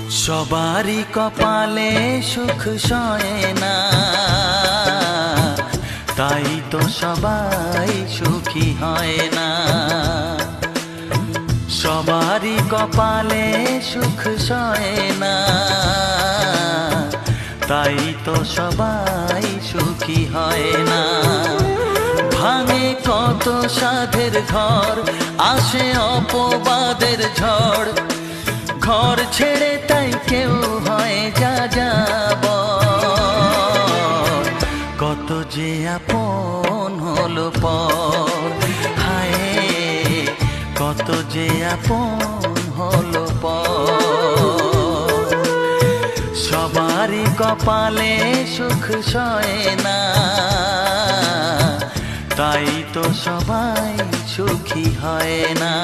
সবারই কপালে সুখ সয় না, তাই তো সবাই সুখী হয় না। সবারই কপালে সুখ সয় না, তাই তো সবাই সুখী হয় না। ভাঙে কত সাধের ঘর, আসে অপবাদের ঝড়, ঘর ছেড়ে তাই কেউ হয় যা যাব। কত যে আপন হলো পর, হায় কত যে আপন হলো পর। সবারই কপালে সুখ সয় না, তাই তো সবাই সুখী হয় না।